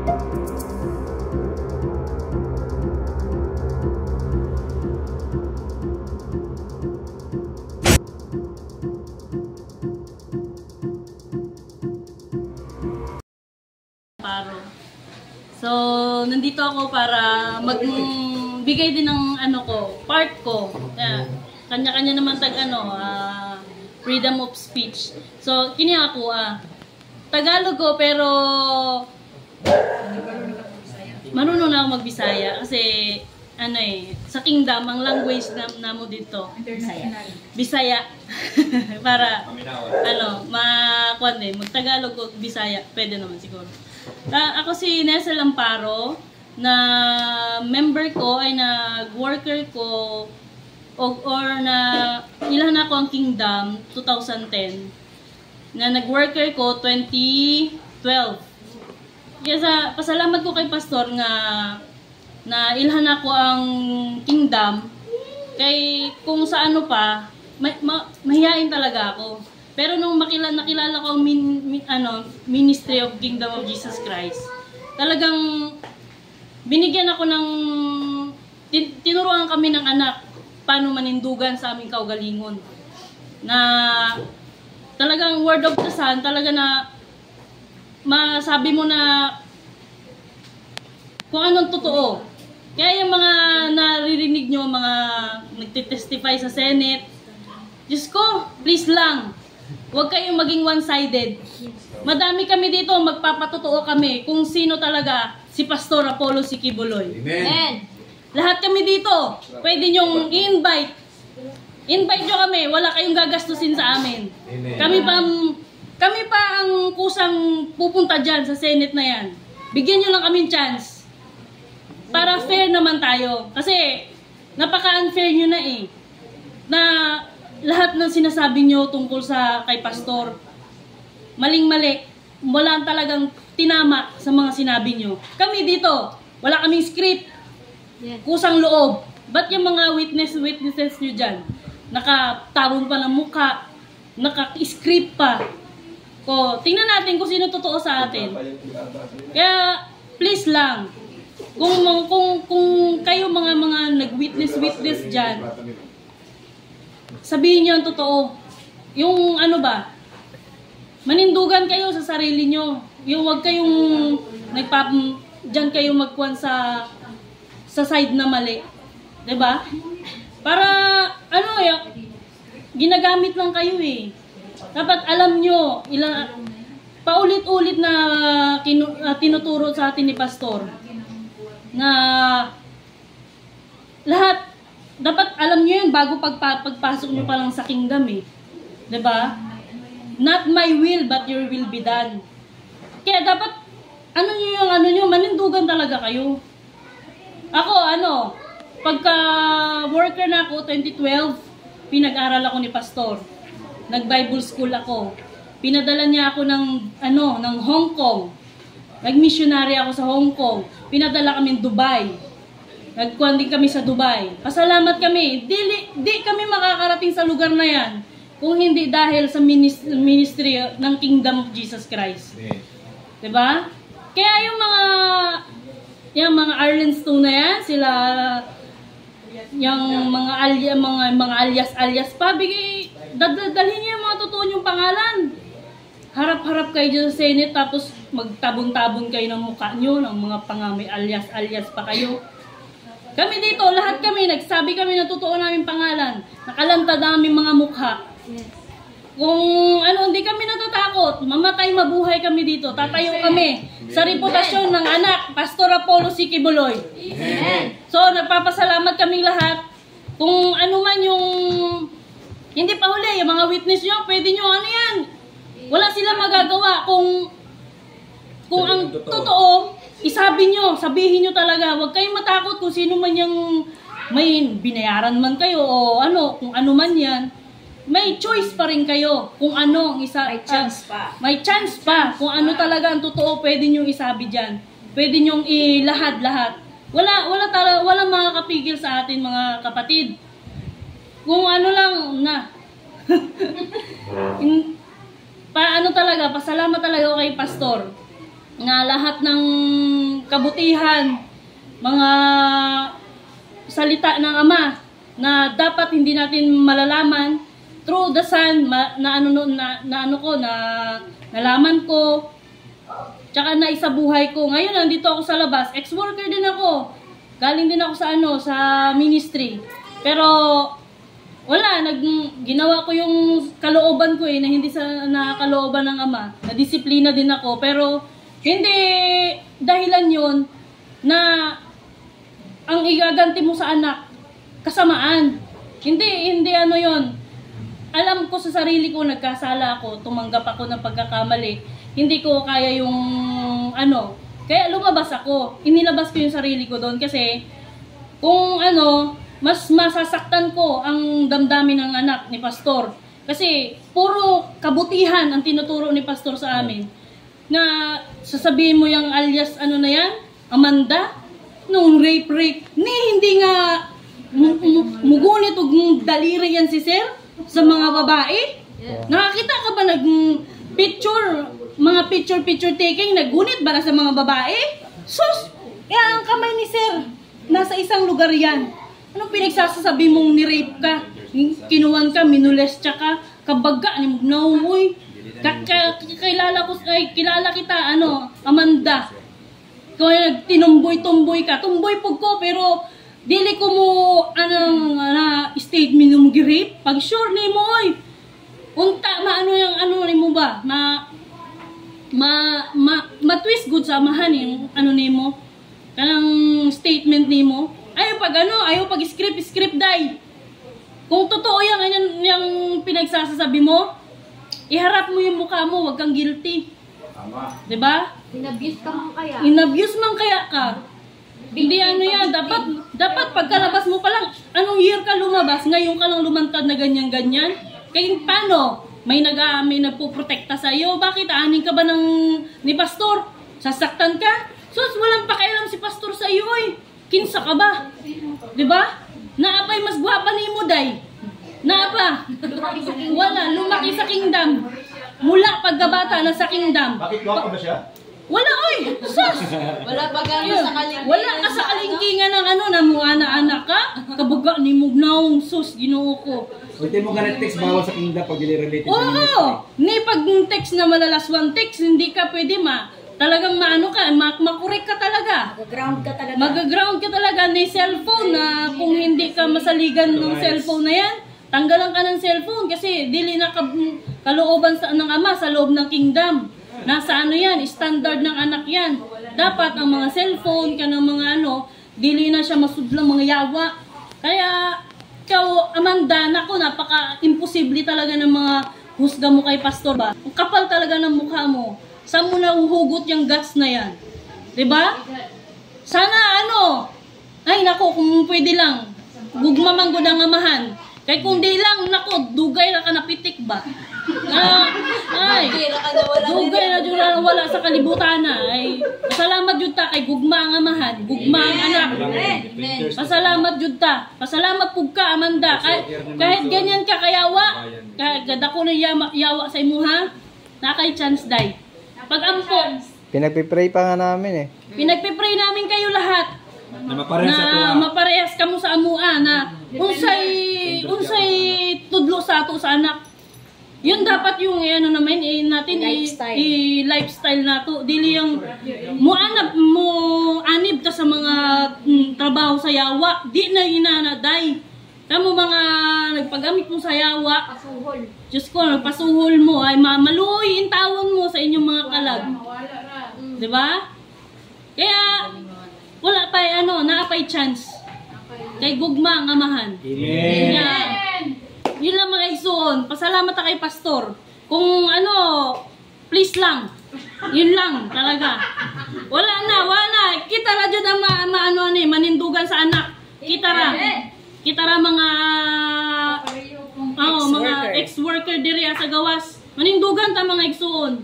Paro. So, nandito ako para magbigay din ng part ko. Kanya-kanya naman freedom of speech. So, kini ako Tagalog ko pero marunong na ako magbisaya kasi sa kingdom ang language na mo dito Bisaya. Para magtagalog o Bisaya, pwede naman siguro. Ako si Nessa Lamparo, na member ko ay nag-worker ko or na ilan ako ang Kingdom 2010. Na nag-worker ko 2012. Kaya pasalamat ko kay Pastor na ilhan ako ang Kingdom. Kay kung sa mahihain talaga ako. Pero nung nakilala ko ang Ministry of Kingdom of Jesus Christ, talagang binigyan ako ng tinuruan kami ng anak paano manindugan sa aming kaugalingon. Na talagang word of the Son, talaga na masabi mo na kung anong totoo. Kaya yung mga naririnig nyo, mga nagtitestify sa Senate, Diyos ko, please lang, huwag kayong maging one-sided. Madami kami dito, magpapatotoo kami kung sino talaga si Pastor Apollo Sikibuloy. Amen. Lahat kami dito, pwede nyong i-invite. Invite nyo kami, wala kayong gagastusin sa amin. Amen. Kami pa ang kusang pupunta dyan sa Senate na yan. Bigyan nyo lang kami chance. Para fair naman tayo. Kasi napaka-unfair nyo na na lahat ng sinasabi nyo tungkol kay Pastor, maling-mali. Wala talagang tinama sa mga sinabi nyo. Kami dito, wala kaming script. Kusang loob. Ba't yung mga witnesses nyo dyan? Nakatabon pa ng mukha. Naka-script pa. Tingnan natin kung sino totoo sa atin. Kaya, please lang. Kung kayo mga nag-witness dyan, sabihin nyo ang totoo. Yung manindugan kayo sa sarili nyo. Yung wag kayong dyan kayo magkuhan sa side na mali. Diba? Para, ginagamit lang kayo Dapat alam nyo, paulit-ulit na tinuturo sa atin ni Pastor na lahat, dapat alam nyo yun bago pagpasok nyo pa lang sa kingdom diba? Not my will, but your will be done. Kaya dapat, manindugan talaga kayo. Ako, pagka worker na ako, 2012, pinag-aral ako ni Pastor. Nag-Bible school ako. Pinadala niya ako ng Hong Kong. Nag-missionary ako sa Hong Kong. Pinadala kami Dubai. Nagkuhan din kami sa Dubai. Pasalamat kami. Di kami makakarating sa lugar na yan kung hindi dahil sa ministry ng Kingdom of Jesus Christ. Diba? Kaya yung mga Arlenstone na yan, sila yung mga alias pa, dalhin niyo yung mga totoo niyong pangalan. Harap-harap kayo dyan sa Senate, tapos magtabon-tabon kayo ng mukha nyo, ng mga may alias pa kayo. Kami dito, lahat kami, nagsabi kami ng totoo namin pangalan. Nakalantad namin mga mukha. Kung hindi kami natatakot, mamatay mabuhay kami dito, tatayo kami sa reputasyon ng anak, Pastor Apollo Sikibuloy. Amen. So, nagpapasalamat kaming lahat. Kung ano man yung, hindi pa huli, yung mga witness nyo, pwede nyo, yan? Wala sila magagawa. Kung ang totoo, isabi nyo, sabihin nyo talaga. Huwag kayong matakot kung sino man yung may binayaran man kayo o kung ano man yan. May choice pa rin kayo kung ano ang may chance pa. May chance pa kung ano talaga ang totoo, pwede nyo isabi dyan. Pwede nyo ilahad-lahat. Walang makakapigil sa atin mga kapatid. Kung lang na. Pasalamat talaga ako kay Pastor na lahat ng kabutihan, mga salita ng Ama na dapat hindi natin malalaman through the Son, nalaman ko, tsaka naisabuhay ko. Ngayon, nandito ako sa labas, ex-worker din ako. Galing din ako sa ministry. Pero, wala, ginawa ko yung kalooban ko na hindi sa nakakalooban ng Ama. Nadisiplina din ako. Pero, hindi dahilan yun na ang igaganti mo sa anak, kasamaan. Hindi ano yun. Alam ko sa sarili ko, nagkasala ako, tumanggap ako ng pagkakamali. Hindi ko kaya yung kaya lumabas ako. Inilabas ko yung sarili ko doon kasi kung mas masasaktan ko ang damdamin ng anak ni Pastor. Kasi puro kabutihan ang tinuturo ni Pastor sa amin. Na sasabihin mo yung alias na yan, Amanda, nung rape, hindi nga mugunit o daliri yan si Sir sa mga babae. Nakakita ka ba mga picture taking, nagunit ba na sa mga babae? Sus! Ang kamay ni Sir, nasa isang lugar yan. Anong pinagsasasabi mong ni-rape ka? Kinuwan ka, minulestya ka, kabaga, naumoy. Kilala kita, Amanda. Kung tinumboy-tumboy ka, tumboy po ko, pero dili ko mo, statement mo gi-rape. Pag sure ni mo, unta, ni mo ba? Ma-twist good sa amahan yung ni mo. Kanang statement ni mo. Ayaw pag script day. Kung totoo yung pinagsasabi mo, iharap mo yung mukha mo, wag kang guilty. Tama. Diba? Inabuse ka man kaya. Inabuse man kaya ka. Hindi yan, dapat pagkalabas mo pa lang, anong year ka lumabas, ngayon ka lang lumantad na ganyan-ganyan. Kaya paano? May nagpuprotekta sa iyo. Bakit? Aanin ka ba ni Pastor? Sasaktan ka? Sus, walang pakialam si Pastor sa iyo, Kinsa ka ba? Diba? Naapay mas gwapa ni mo, day. Naapa? Wala, lumaki sa kingdom. Mula pagkabata na sa kingdom. Bakit gwapa ba siya? Wala, sus! Wala pa gano'n sa kalingkingan. Wala ka sa kalingkingan ng na mga anak ka. Kabuga ni Mugnaong, sus, ginoo ko. Hindi mo ganit text bawal sa kingdom pag related sa ministry. Oo! Ni pag text na malalaswang text, hindi ka pwede talagang makurek ka talaga. Mag-ground ka talaga. Mag-ground ka talaga ni cellphone na kung hindi ka masaligan ng cellphone na yan, tanggalan ka ng cellphone kasi dili na kalooban ng Ama sa loob ng kingdom. Nasa yan, standard ng anak yan. Dapat ang mga cellphone ka ng mga dili na siya masudlang mga yawa. Kaya, ikaw, Amanda, napaka-imposible talaga ng mga husga mo kay Pastor ba? Ang kapal talaga ng mukha mo. Saan mo nahuhugot yung guts na yan? Diba? Sana ay nako, kung pwede lang, gugmamang ko ng amahan. Kaya kung di lang, nako, dugay na ka napitik ba? Dugay na dyan wala sa kalibutan na. Pasalamat jud ta kay gugma ang amahan, gugma ang anak. Pasalamat jud ta. Pasalamat pug ka, Amanda. Kahit ganyan ka kayawa, kahit dako na yawa sa imuha, nakay chance day. Pag ampo, pinagpipray pa nga namin pinagpipray namin kayo lahat. Na maparehas sa tuwa. Maparehas kamo sa amua na unsay tudlo sa ato sa anak. Yun dapat yung natin lifestyle nato. Dili yung mo anib ta sa mga trabaho sa yawa. Di na inanaday. Kamo mga nagpagamit mo sa yawa. Pasuhol. Diyos ko, nagpasuhol mo ay maluoy in tawon mo sa inyong mga kalag. Diba? Kaya wala pa naapay chance. Kay gugma ang amahan. Amen. Yun lang mga igsoon. Pasalamat ta kay Pastor. Kung please lang. Yun lang talaga. Wala na. Kita ra jud ang manindugan sa anak. Kita ra mga mga ex-worker diri sa gawas. Manindugan ta mga igsoon.